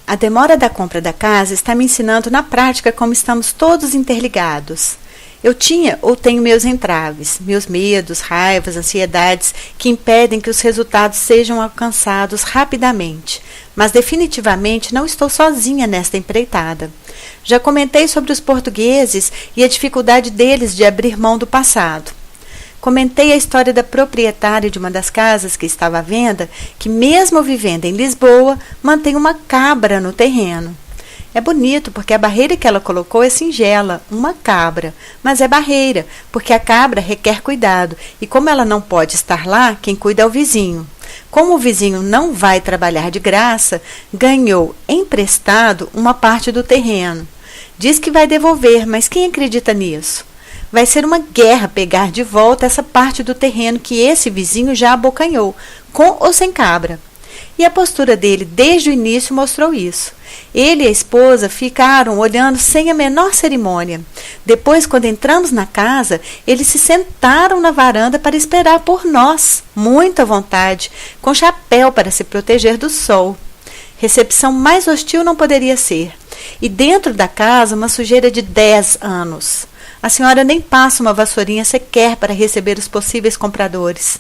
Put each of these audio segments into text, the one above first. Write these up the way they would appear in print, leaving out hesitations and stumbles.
A demora da compra da casa está me ensinando na prática como estamos todos interligados. Eu tinha ou tenho meus entraves, meus medos, raivas, ansiedades que impedem que os resultados sejam alcançados rapidamente, mas definitivamente não estou sozinha nesta empreitada. Já comentei sobre os portugueses e a dificuldade deles de abrir mão do passado. Comentei a história da proprietária de uma das casas que estava à venda, que mesmo vivendo em Lisboa, mantém uma cabra no terreno. É bonito porque a barreira que ela colocou é singela, uma cabra, mas é barreira, porque a cabra requer cuidado, e como ela não pode estar lá, quem cuida é o vizinho. Como o vizinho não vai trabalhar de graça, ganhou emprestado uma parte do terreno. Diz que vai devolver, mas quem acredita nisso? Vai ser uma guerra pegar de volta essa parte do terreno que esse vizinho já abocanhou, com ou sem cabra. E a postura dele desde o início mostrou isso. Ele e a esposa ficaram olhando sem a menor cerimônia. Depois, quando entramos na casa, eles se sentaram na varanda para esperar por nós, muito à vontade, com chapéu para se proteger do sol. Recepção mais hostil não poderia ser. E dentro da casa, uma sujeira de 10 anos. A senhora nem passa uma vassourinha sequer para receber os possíveis compradores.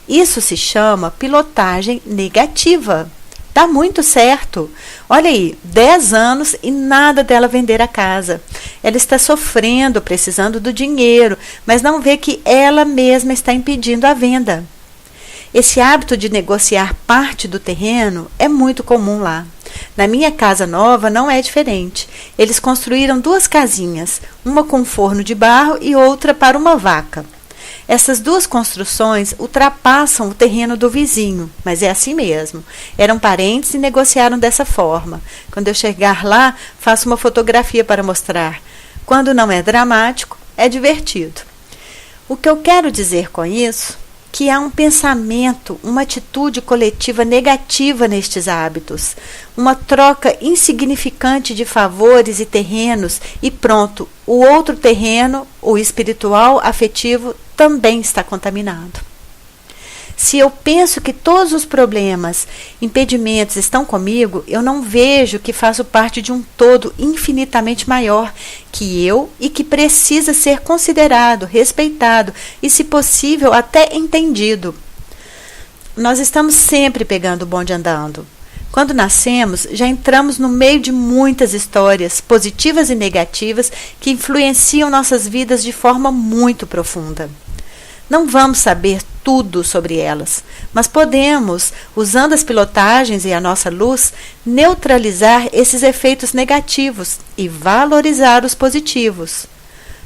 Isso se chama pilotagem negativa. Dá muito certo. Olha aí, 10 anos e nada dela vender a casa. Ela está sofrendo, precisando do dinheiro, mas não vê que ela mesma está impedindo a venda. Esse hábito de negociar parte do terreno é muito comum lá. Na minha casa nova não é diferente. Eles construíram 2 casinhas, uma com forno de barro e outra para uma vaca. Essas 2 construções ultrapassam o terreno do vizinho, mas é assim mesmo. Eram parentes e negociaram dessa forma. Quando eu chegar lá, faço uma fotografia para mostrar. Quando não é dramático, é divertido. O que eu quero dizer com isso? Que há um pensamento, uma atitude coletiva negativa nestes hábitos, uma troca insignificante de favores e terrenos e pronto, o outro terreno, o espiritual, afetivo, também está contaminado. Se eu penso que todos os problemas, impedimentos estão comigo, eu não vejo que faço parte de um todo infinitamente maior que eu e que precisa ser considerado, respeitado e, se possível, até entendido. Nós estamos sempre pegando o bonde andando. Quando nascemos, já entramos no meio de muitas histórias, positivas e negativas, que influenciam nossas vidas de forma muito profunda. Não vamos saber tudo sobre elas, mas podemos, usando as pilotagens e a nossa luz, neutralizar esses efeitos negativos e valorizar os positivos.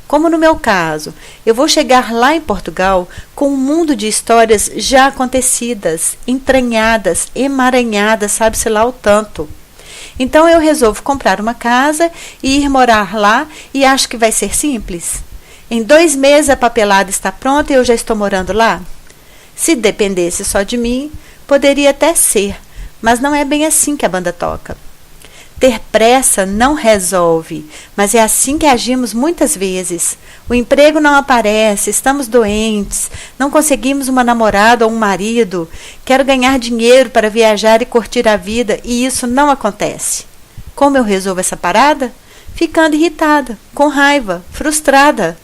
Como no meu caso, eu vou chegar lá em Portugal com um mundo de histórias já acontecidas, entranhadas, emaranhadas, sabe-se lá o tanto. Então eu resolvo comprar uma casa e ir morar lá e acho que vai ser simples. Em 2 meses a papelada está pronta e eu já estou morando lá? Se dependesse só de mim, poderia até ser, mas não é bem assim que a banda toca. Ter pressa não resolve, mas é assim que agimos muitas vezes. O emprego não aparece, estamos doentes, não conseguimos uma namorada ou um marido, quero ganhar dinheiro para viajar e curtir a vida e isso não acontece. Como eu resolvo essa parada? Ficando irritada, com raiva, frustrada.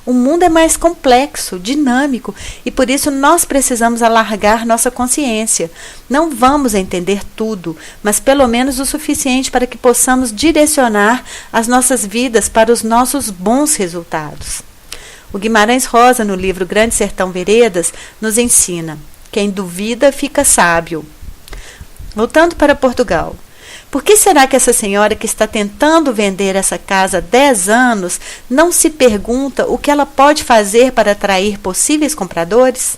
O mundo é mais complexo, dinâmico, e por isso nós precisamos alargar nossa consciência. Não vamos entender tudo, mas pelo menos o suficiente para que possamos direcionar as nossas vidas para os nossos bons resultados. O Guimarães Rosa, no livro Grande Sertão Veredas, nos ensina: quem duvida fica sábio. Voltando para Portugal. Por que será que essa senhora que está tentando vender essa casa há 10 anos não se pergunta o que ela pode fazer para atrair possíveis compradores?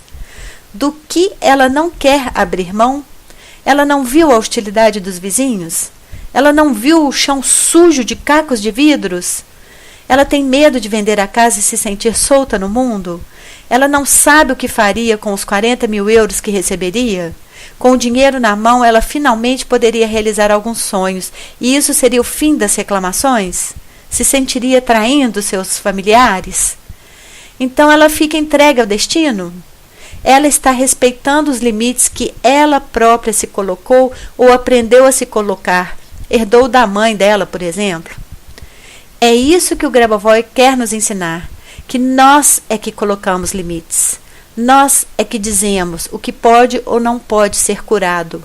Do que ela não quer abrir mão? Ela não viu a hostilidade dos vizinhos? Ela não viu o chão sujo de cacos de vidros? Ela tem medo de vender a casa e se sentir solta no mundo? Ela não sabe o que faria com os 40 mil euros que receberia? Com o dinheiro na mão, ela finalmente poderia realizar alguns sonhos, e isso seria o fim das reclamações? Se sentiria traindo seus familiares? Então ela fica entregue ao destino? Ela está respeitando os limites que ela própria se colocou ou aprendeu a se colocar, Herdou da mãe dela, por exemplo? É isso que o Grabovoi quer nos ensinar, que nós é que colocamos limites. Nós é que dizemos o que pode ou não pode ser curado.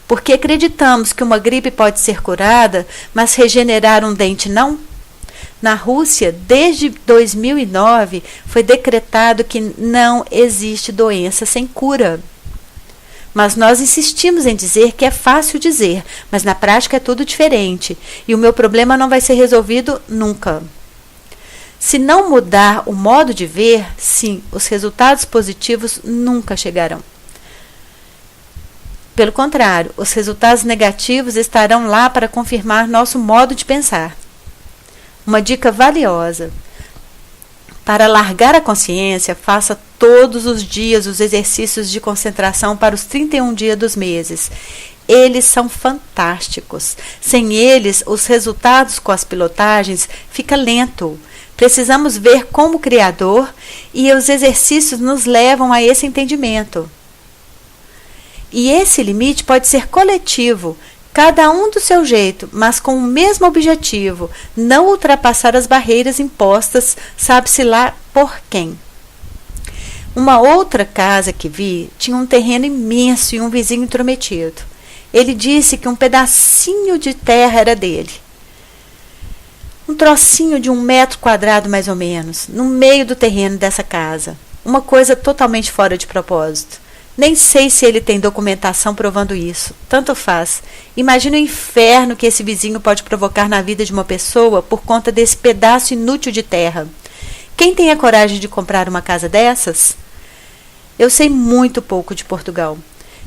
Porque acreditamos que uma gripe pode ser curada, mas regenerar um dente não? Na Rússia, desde 2009, foi decretado que não existe doença sem cura. Mas nós insistimos em dizer que é fácil dizer, mas na prática é tudo diferente, e o meu problema não vai ser resolvido nunca. Se não mudar o modo de ver, sim, os resultados positivos nunca chegarão. Pelo contrário, os resultados negativos estarão lá para confirmar nosso modo de pensar. Uma dica valiosa. Para largar a consciência, faça todos os dias os exercícios de concentração para os 31 dias dos meses. Eles são fantásticos. Sem eles, os resultados com as pilotagens ficam lentos. Precisamos ver como Criador e os exercícios nos levam a esse entendimento. E esse limite pode ser coletivo, cada um do seu jeito, mas com o mesmo objetivo, não ultrapassar as barreiras impostas, sabe-se lá por quem. Uma outra casa que vi tinha um terreno imenso e um vizinho intrometido. Ele disse que um pedacinho de terra era dele. Um trocinho de 1 metro quadrado mais ou menos, no meio do terreno dessa casa. Uma coisa totalmente fora de propósito. Nem sei se ele tem documentação provando isso. Tanto faz. Imagina o inferno que esse vizinho pode provocar na vida de uma pessoa por conta desse pedaço inútil de terra. Quem tem a coragem de comprar uma casa dessas? Eu sei muito pouco de Portugal.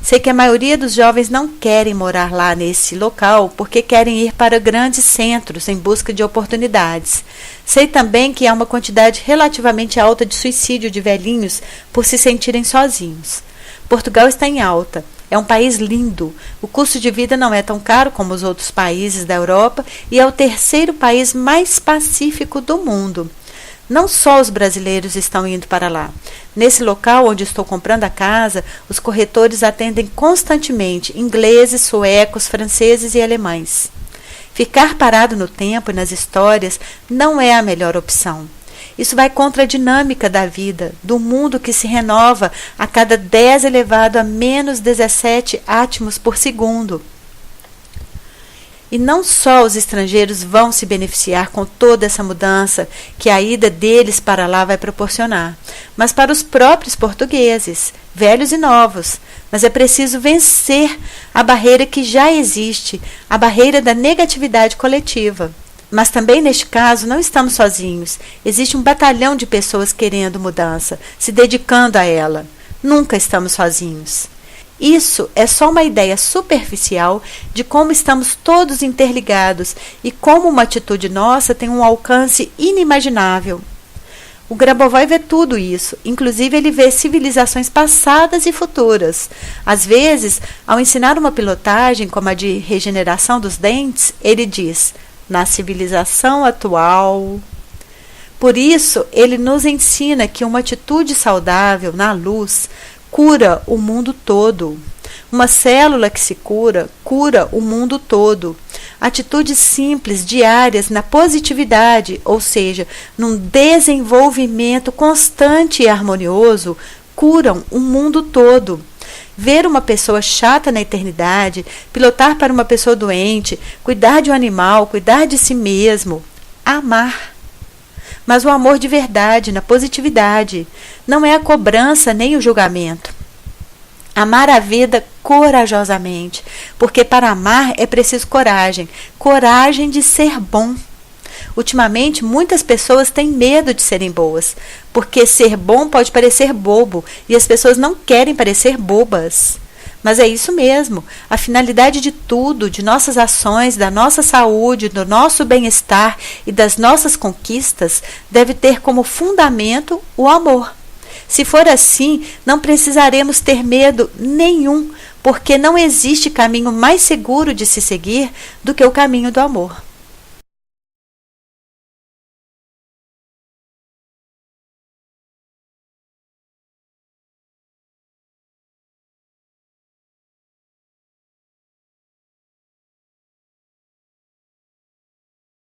Sei que a maioria dos jovens não querem morar lá nesse local porque querem ir para grandes centros em busca de oportunidades. Sei também que há uma quantidade relativamente alta de suicídio de velhinhos por se sentirem sozinhos. Portugal está em alta. É um país lindo. O custo de vida não é tão caro como os outros países da Europa e é o 3º país mais pacífico do mundo. Não só os brasileiros estão indo para lá. Nesse local onde estou comprando a casa, os corretores atendem constantemente ingleses, suecos, franceses e alemães. Ficar parado no tempo e nas histórias não é a melhor opção. Isso vai contra a dinâmica da vida, do mundo que se renova a cada 10 elevado a menos 17 átomos por segundo. E não só os estrangeiros vão se beneficiar com toda essa mudança que a ida deles para lá vai proporcionar, mas para os próprios portugueses, velhos e novos. Mas é preciso vencer a barreira que já existe, a barreira da negatividade coletiva. Mas também neste caso não estamos sozinhos. Existe um batalhão de pessoas querendo mudança, se dedicando a ela. Nunca estamos sozinhos. Isso é só uma ideia superficial de como estamos todos interligados e como uma atitude nossa tem um alcance inimaginável. O Grabovoi vê tudo isso, inclusive ele vê civilizações passadas e futuras. Às vezes, ao ensinar uma pilotagem como a de regeneração dos dentes, ele diz: na civilização atual. Por isso, ele nos ensina que uma atitude saudável na luz cura o mundo todo. Uma célula que se cura, cura o mundo todo. Atitudes simples, diárias, na positividade, ou seja, num desenvolvimento constante e harmonioso, curam o mundo todo. Ver uma pessoa chata na eternidade, pilotar para uma pessoa doente, cuidar de um animal, cuidar de si mesmo, amar. Mas o amor de verdade, na positividade, não é a cobrança nem o julgamento. Amar a vida corajosamente, porque para amar é preciso coragem, coragem de ser bom. Ultimamente, muitas pessoas têm medo de serem boas, porque ser bom pode parecer bobo, e as pessoas não querem parecer bobas. Mas é isso mesmo, a finalidade de tudo, de nossas ações, da nossa saúde, do nosso bem-estar e das nossas conquistas, deve ter como fundamento o amor. Se for assim, não precisaremos ter medo nenhum, porque não existe caminho mais seguro de se seguir do que o caminho do amor.